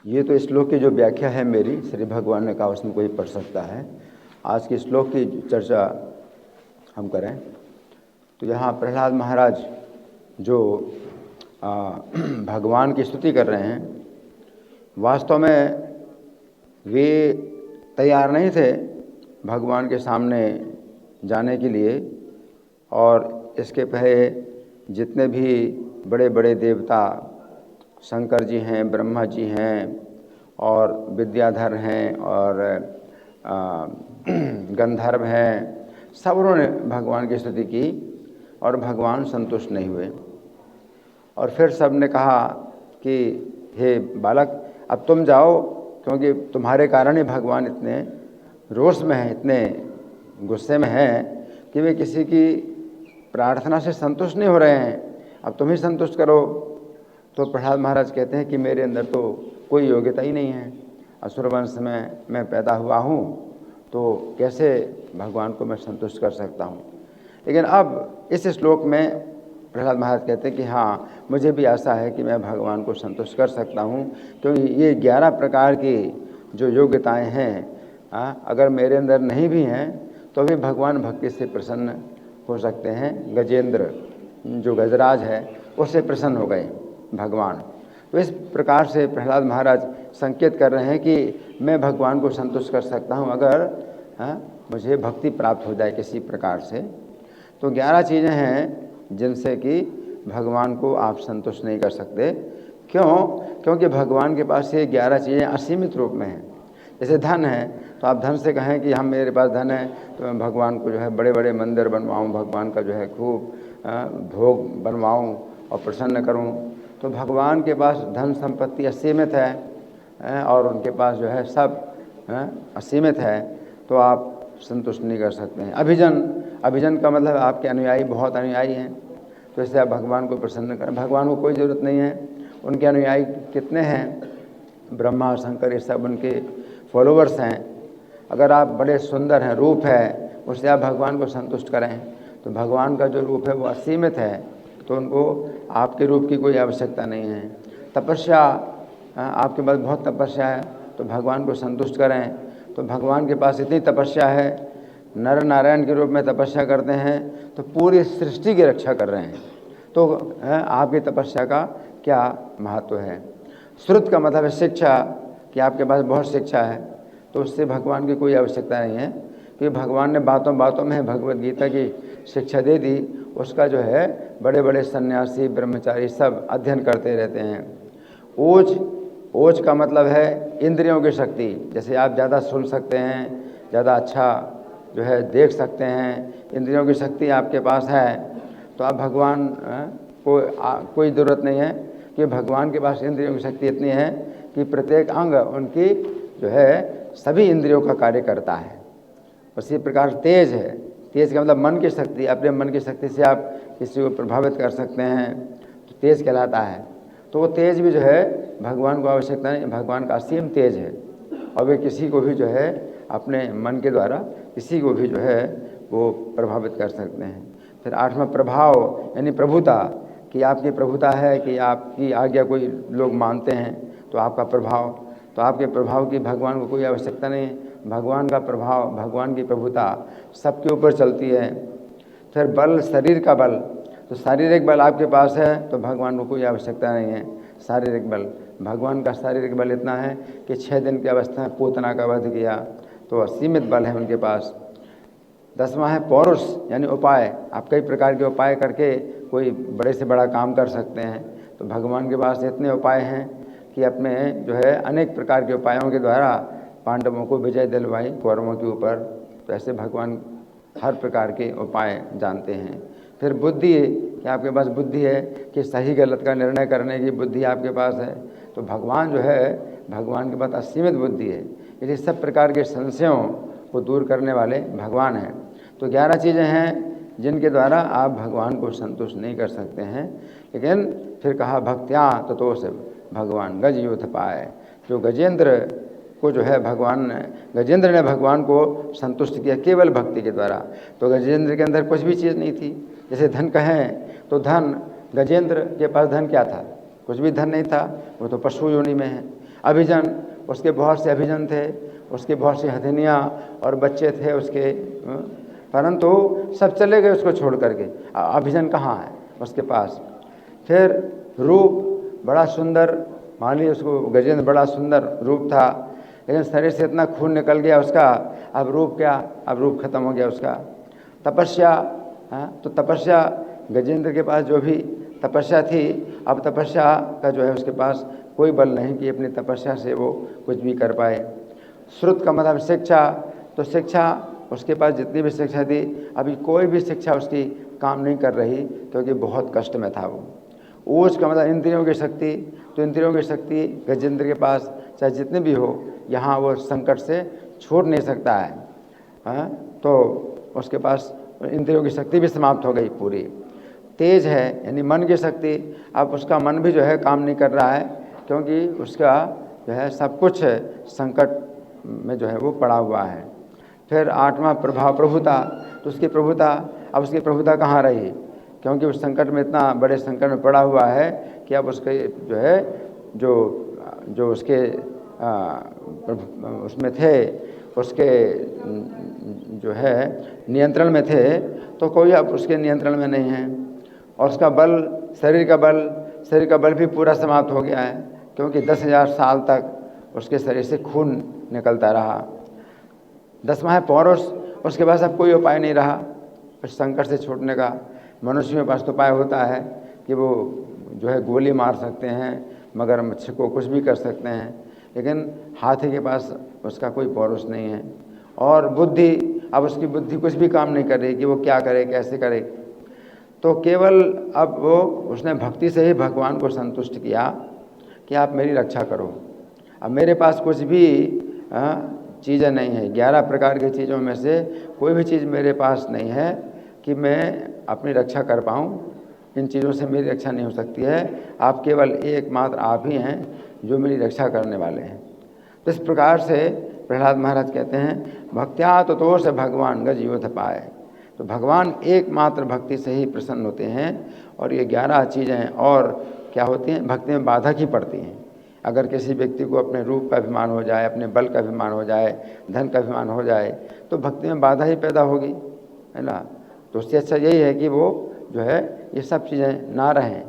ये तो श्लोक की जो व्याख्या है मेरी, श्री भगवान ने कहा उसमें कोई पढ़ सकता है। आज के श्लोक की चर्चा हम करें तो यहाँ प्रहलाद महाराज जो भगवान की स्तुति कर रहे हैं, वास्तव में वे तैयार नहीं थे भगवान के सामने जाने के लिए। और इसके पहले जितने भी बड़े बड़े देवता, शंकर जी हैं, ब्रह्मा जी हैं और विद्याधर हैं और गंधर्व हैं, सब उन्होंने भगवान की स्तुति की और भगवान संतुष्ट नहीं हुए। और फिर सब ने कहा कि हे बालक, अब तुम जाओ, क्योंकि तुम्हारे कारण ही भगवान इतने रोष में हैं, इतने गुस्से में हैं कि वे किसी की प्रार्थना से संतुष्ट नहीं हो रहे हैं। अब तुम ही संतुष्ट करो। तो प्रहलाद महाराज कहते हैं कि मेरे अंदर तो कोई योग्यता ही नहीं है, असुर वंश में मैं पैदा हुआ हूँ, तो कैसे भगवान को मैं संतुष्ट कर सकता हूँ। लेकिन अब इस श्लोक में प्रहलाद महाराज कहते हैं कि हाँ, मुझे भी आशा है कि मैं भगवान को संतुष्ट कर सकता हूँ, क्योंकि ये 11 प्रकार की जो योग्यताएँ हैं, अगर मेरे अंदर नहीं भी हैं तो भी भगवान भक्ति से प्रसन्न हो सकते हैं। गजेंद्र जो गजराज है उससे प्रसन्न हो गए भगवान। तो इस प्रकार से प्रहलाद महाराज संकेत कर रहे हैं कि मैं भगवान को संतुष्ट कर सकता हूँ अगर मुझे भक्ति प्राप्त हो जाए किसी प्रकार से। तो 11 चीज़ें हैं जिनसे कि भगवान को आप संतुष्ट नहीं कर सकते। क्यों? क्योंकि भगवान के पास ये 11 चीज़ें असीमित रूप में हैं। जैसे धन है, तो आप धन से कहें कि हम मेरे पास धन है तो मैं भगवान को जो है बड़े बड़े मंदिर बनवाऊँ, भगवान का जो है खूब भोग बनवाऊँ और प्रसन्न करूँ। तो भगवान के पास धन संपत्ति असीमित है और उनके पास जो है सब असीमित है, तो आप संतुष्ट नहीं कर सकते हैं। अभिजन का मतलब आपके अनुयायी बहुत अनुयायी हैं, तो इससे आप भगवान को प्रसन्न करें। भगवान को कोई ज़रूरत नहीं है, उनके अनुयायी कितने हैं, ब्रह्मा और शंकर ये सब उनके फॉलोवर्स हैं। अगर आप बड़े सुंदर हैं, रूप है, उससे आप भगवान को संतुष्ट करें, तो भगवान का जो रूप है वो असीमित है, तो उनको आपके रूप की कोई आवश्यकता नहीं है। तपस्या, आपके पास बहुत तपस्या है, तो भगवान को संतुष्ट करें, तो भगवान के पास इतनी तपस्या है, नर नारायण के रूप में तपस्या करते हैं, तो पूरी सृष्टि की रक्षा कर रहे हैं। तो आपकी तपस्या का क्या महत्व है। श्रुत का मतलब है शिक्षा, कि आपके पास बहुत शिक्षा है, तो उससे भगवान की कोई आवश्यकता नहीं है, कि भगवान ने बातों बातों में भगवत गीता की शिक्षा दे दी, उसका जो है बड़े बड़े सन्यासी ब्रह्मचारी सब अध्ययन करते रहते हैं। ओज का मतलब है इंद्रियों की शक्ति। जैसे आप ज़्यादा सुन सकते हैं, ज़्यादा अच्छा जो है देख सकते हैं, इंद्रियों की शक्ति आपके पास है, तो आप भगवान को कोई ज़रूरत नहीं है, कि भगवान के पास इंद्रियों की शक्ति इतनी है कि प्रत्येक अंग उनकी जो है सभी इंद्रियों का कार्य करता है। उसी प्रकार तेज है, तेज का मतलब मन की शक्ति, अपने मन की शक्ति से आप किसी को प्रभावित कर सकते हैं, तो तेज कहलाता है। तो वो तेज भी जो है भगवान को आवश्यकता नहीं, भगवान का असीम तेज है, और वे किसी को भी जो है अपने मन के द्वारा किसी को भी जो है वो प्रभावित कर सकते हैं। फिर 8वां प्रभाव, यानी प्रभुता, कि आपकी प्रभुता है, कि आपकी आज्ञा कोई लोग मानते हैं, तो आपका प्रभाव, तो आपके प्रभाव की भगवान को कोई आवश्यकता नहीं। भगवान का प्रभाव, भगवान की प्रभुता सबके ऊपर चलती है। फिर बल, शरीर का बल, तो शारीरिक बल आपके पास है, तो भगवान को कोई आवश्यकता नहीं है। शारीरिक बल, भगवान का शारीरिक बल इतना है कि 6 दिन की अवस्था में पूतना का वध किया, तो असीमित बल है उनके पास। 10वां है पौरुष, यानी उपाय, आप कई प्रकार के उपाय करके कोई बड़े से बड़ा काम कर सकते हैं, तो भगवान के पास इतने उपाय हैं कि अपने जो है अनेक प्रकार के उपायों के द्वारा पांडवों को विजय दिलवाई कौरवों के ऊपर। तो ऐसे भगवान हर प्रकार के उपाय जानते हैं। फिर बुद्धि, कि आपके पास बुद्धि है, कि सही गलत का निर्णय करने की बुद्धि आपके पास है, तो भगवान जो है, भगवान के पास असीमित बुद्धि है। इसलिए सब प्रकार के संशयों को दूर करने वाले भगवान हैं। तो 11 चीज़ें हैं जिनके द्वारा आप भगवान को संतुष्ट नहीं कर सकते हैं। लेकिन फिर कहा भक्त्या ततोष भगवान गज यूथ पाए, जो गजेंद्र को जो है गजेंद्र ने भगवान को संतुष्ट किया केवल भक्ति के द्वारा। तो गजेंद्र के अंदर कुछ भी चीज़ नहीं थी। जैसे धन कहें तो धन, गजेंद्र के पास धन क्या था, कुछ भी धन नहीं था, वो तो पशु योनि में है। अभिजन, उसके बहुत से अभिजन थे, उसके बहुत सी हथिनियाँ और बच्चे थे उसके, परंतु सब चले गए उसको छोड़ करके। अभिजन कहाँ है उसके पास। फिर रूप बड़ा सुंदर, मान लीजिए उसको गजेंद्र बड़ा सुंदर रूप था, लेकिन शरीर से इतना खून निकल गया उसका, अब रूप क्या, अब रूप खत्म हो गया उसका। तपस्या, तो तपस्या गजेंद्र के पास जो भी तपस्या थी, अब तपस्या का जो है उसके पास कोई बल नहीं कि अपनी तपस्या से वो कुछ भी कर पाए। श्रुत का मतलब शिक्षा, तो शिक्षा उसके पास जितनी भी शिक्षा थी, अभी कोई भी शिक्षा उसकी काम नहीं कर रही, क्योंकि बहुत कष्ट में था वो। ओज का मतलब इंद्रियों की शक्ति, तो इंद्रियों की शक्ति गजेंद्र के पास चाहे जितनी भी हो, यहाँ वो संकट से छूट नहीं सकता है। तो उसके पास इंद्रियों की शक्ति भी समाप्त हो गई पूरी। तेज है यानी मन की शक्ति, अब उसका मन भी जो है काम नहीं कर रहा है, क्योंकि उसका जो है सब कुछ संकट में जो है वो पड़ा हुआ है। फिर आठवां प्रभाव प्रभुता, तो उसकी प्रभुता, अब उसकी प्रभुता कहाँ रही, क्योंकि उस संकट में, इतना बड़े संकट में पड़ा हुआ है कि अब उसके जो है जो उसके उसमें थे, उसके जो है नियंत्रण में थे, तो कोई अब उसके नियंत्रण में नहीं है। और उसका बल, शरीर का बल भी पूरा समाप्त हो गया है, क्योंकि 10,000 साल तक उसके शरीर से खून निकलता रहा। 10वां है पौरुष, उसके पास अब कोई उपाय नहीं रहा उस संकट से छूटने का। मनुष्य के पास तो उपाय होता है कि वो जो है गोली मार सकते हैं, मगरमच्छ को कुछ भी कर सकते हैं, लेकिन हाथी के पास उसका कोई पौरुष नहीं है। और बुद्धि, अब उसकी बुद्धि कुछ भी काम नहीं कर रही कि वो क्या करे, कैसे करे। तो केवल अब वो उसने भक्ति से ही भगवान को संतुष्ट किया कि आप मेरी रक्षा करो। अब मेरे पास कुछ भी चीज़ें नहीं है, 11 प्रकार की चीज़ों में से कोई भी चीज़ मेरे पास नहीं है कि मैं अपनी रक्षा कर पाऊँ। इन चीज़ों से मेरी रक्षा नहीं हो सकती है, आप केवल एकमात्र आप ही हैं जो मेरी रक्षा करने वाले हैं। तो इस प्रकार से प्रहलाद महाराज कहते हैं, भक्त्या तो से भगवान गज योध पाए। तो भगवान एकमात्र भक्ति से ही प्रसन्न होते हैं। और ये 11 चीज़ें और क्या होती हैं, भक्ति में बाधक ही पड़ती हैं। अगर किसी व्यक्ति को अपने रूप का अभिमान हो जाए, अपने बल का अभिमान हो जाए, धन का अभिमान हो जाए, तो भक्ति में बाधा ही पैदा होगी, है ना। तो उससे अच्छा यही है कि वो जो है ये सब चीज़ें ना रहें,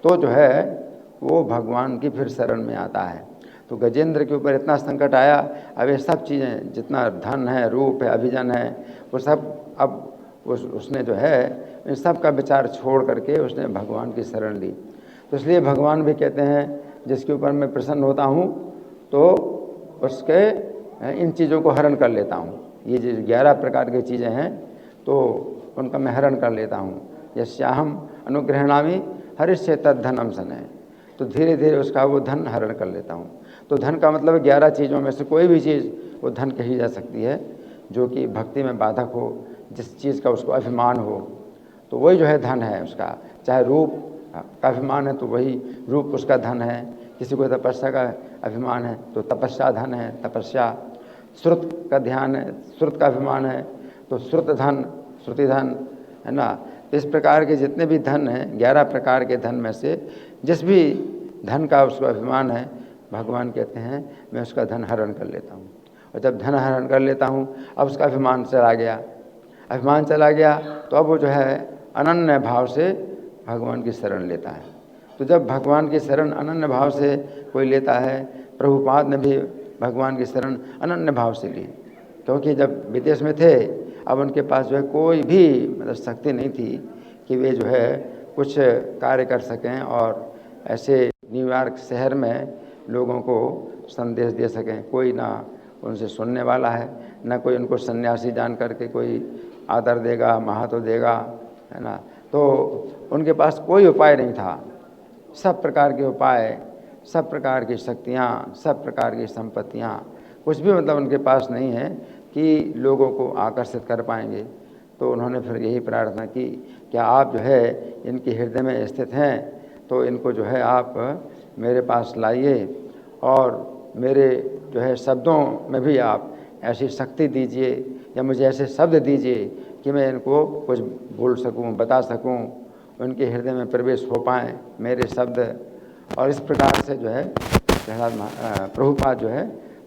तो जो है वो भगवान की फिर शरण में आता है। तो गजेंद्र के ऊपर इतना संकट आया, अब ये सब चीज़ें, जितना धन है, रूप है, अभिजन है, वो सब अब उसने जो है इन सब का विचार छोड़ करके उसने भगवान की शरण ली। तो इसलिए भगवान भी कहते हैं, जिसके ऊपर मैं प्रसन्न होता हूँ तो उसके इन चीज़ों को हरण कर लेता हूँ। ये जो 11 प्रकार की चीज़ें हैं तो उनका मैं हरण कर लेता हूँ। यस्याहम अनुग्रहणामि हरिष्ये तद्धनम सनय, तो धीरे धीरे उसका वो धन हरण कर लेता हूँ। तो धन का मतलब 11 चीज़ों में से कोई भी चीज़ वो धन कही जा सकती है जो कि भक्ति में बाधक हो, जिस चीज़ का उसको अभिमान हो, तो वही जो है धन है उसका। चाहे रूप का अभिमान है तो वही रूप उसका धन है, किसी को तपस्या का अभिमान है तो तपस्या धन है, तपस्या। श्रुत का ध्यान है, श्रुत का अभिमान है तो श्रुत धन, श्रुति धन, है ना। इस प्रकार के जितने भी धन हैं, 11 प्रकार के धन में से जिस भी धन का उसको अभिमान है, भगवान कहते हैं मैं उसका धन हरण कर लेता हूँ। और जब धन हरण कर लेता हूँ, अब उसका अभिमान चला गया, अभिमान चला गया, तो अब वो जो है अनन्य भाव से भगवान की शरण लेता है। तो जब भगवान की शरण अनन्य भाव से कोई लेता है, प्रभुपाद ने भी भगवान की शरण अनन्य भाव से ली, क्योंकि जब विदेश में थे, अब उनके पास जो है कोई भी मतलब शक्ति नहीं थी कि वे जो है कुछ कार्य कर सकें और ऐसे न्यूयॉर्क शहर में लोगों को संदेश दे सकें। कोई ना उनसे सुनने वाला है, ना कोई उनको सन्यासी जान करके कोई आदर देगा, महत्व देगा, है ना। तो उनके पास कोई उपाय नहीं था। सब प्रकार के उपाय, सब प्रकार की शक्तियाँ, सब प्रकार की संपत्तियाँ, कुछ भी मतलब उनके पास नहीं है कि लोगों को आकर्षित कर पाएंगे। तो उन्होंने फिर यही प्रार्थना की, क्या आप जो है इनके हृदय में स्थित हैं, तो इनको जो है आप मेरे पास लाइए और मेरे जो है शब्दों में भी आप ऐसी शक्ति दीजिए, या मुझे ऐसे शब्द दीजिए कि मैं इनको कुछ बोल सकूं, बता सकूं, उनके हृदय में प्रवेश हो पाएँ मेरे शब्द। और इस प्रकार से जो है प्रभुपाद जो है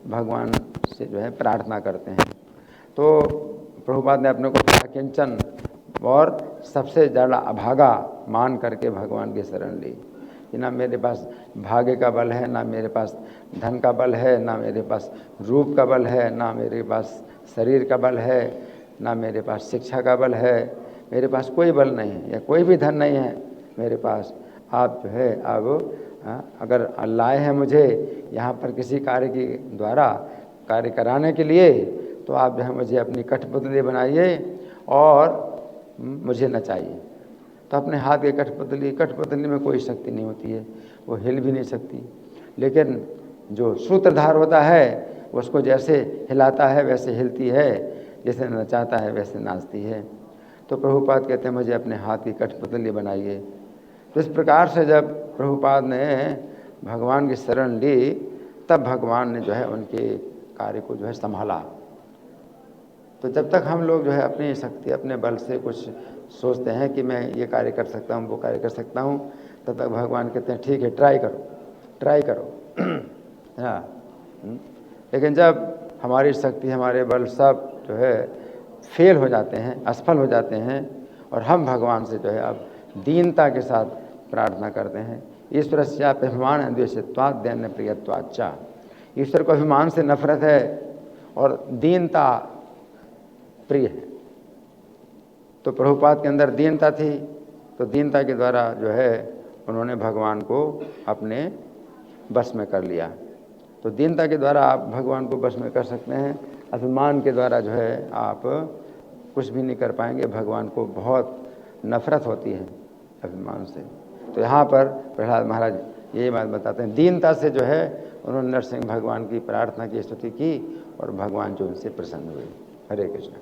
भगवान से जो है प्रार्थना करते हैं। तो प्रभुपाद ने अपने को किंचन और सबसे ज़्यादा अभागा मान करके भगवान की शरण ली कि ना मेरे पास भाग्य का बल है, ना मेरे पास धन का बल है, ना मेरे पास रूप का बल है, ना मेरे पास शरीर का बल है, ना मेरे पास शिक्षा का बल है, मेरे पास कोई बल नहीं है या कोई भी धन नहीं है मेरे पास। आप जो है अब अगर लाए हैं मुझे यहाँ पर किसी कार्य के द्वारा कार्य कराने के लिए, तो आप जो है मुझे अपनी कठपुतली बनाइए और मुझे नचाइए। तो अपने हाथ की कठपुतली में कोई शक्ति नहीं होती है, वो हिल भी नहीं सकती, लेकिन जो सूत्रधार होता है उसको जैसे हिलाता है वैसे हिलती है, जैसे नचाता है वैसे नाचती है। तो प्रभुपाद कहते हैं मुझे अपने हाथ की कठपुतली बनाइए। तो इस प्रकार से जब प्रभुपाद ने भगवान की शरण ली, तब भगवान ने जो है उनके कार्य को जो है संभाला। तो जब तक हम लोग जो है अपनी शक्ति अपने बल से कुछ सोचते हैं कि मैं ये कार्य कर सकता हूँ, वो कार्य कर सकता हूँ, तब तक भगवान कहते हैं ठीक है, ट्राई करो हाँ। लेकिन जब हमारी शक्ति हमारे बल सब जो है फेल हो जाते हैं, असफल हो जाते हैं, और हम भगवान से जो है अब दीनता के साथ प्रार्थना करते हैं। ईश्वरस्य अभिमान द्वेषत्वात् दैन्य प्रियत्वाच्च। ईश्वर को अभिमान से नफरत है और दीनता प्रिय है। तो प्रभुपाद के अंदर दीनता थी, तो दीनता के द्वारा जो है उन्होंने भगवान को अपने बस में कर लिया। तो दीनता के द्वारा आप भगवान को बस में कर सकते हैं, अभिमान के द्वारा जो है आप कुछ भी नहीं कर पाएंगे। भगवान को बहुत नफरत होती है अभिमान से। तो यहाँ पर प्रहलाद महाराज यही बात बताते हैं, दीनता से जो है उन्होंने नरसिंह भगवान की प्रार्थना की, स्तुति की, और भगवान जो उनसे प्रसन्न हुए। हरे कृष्ण।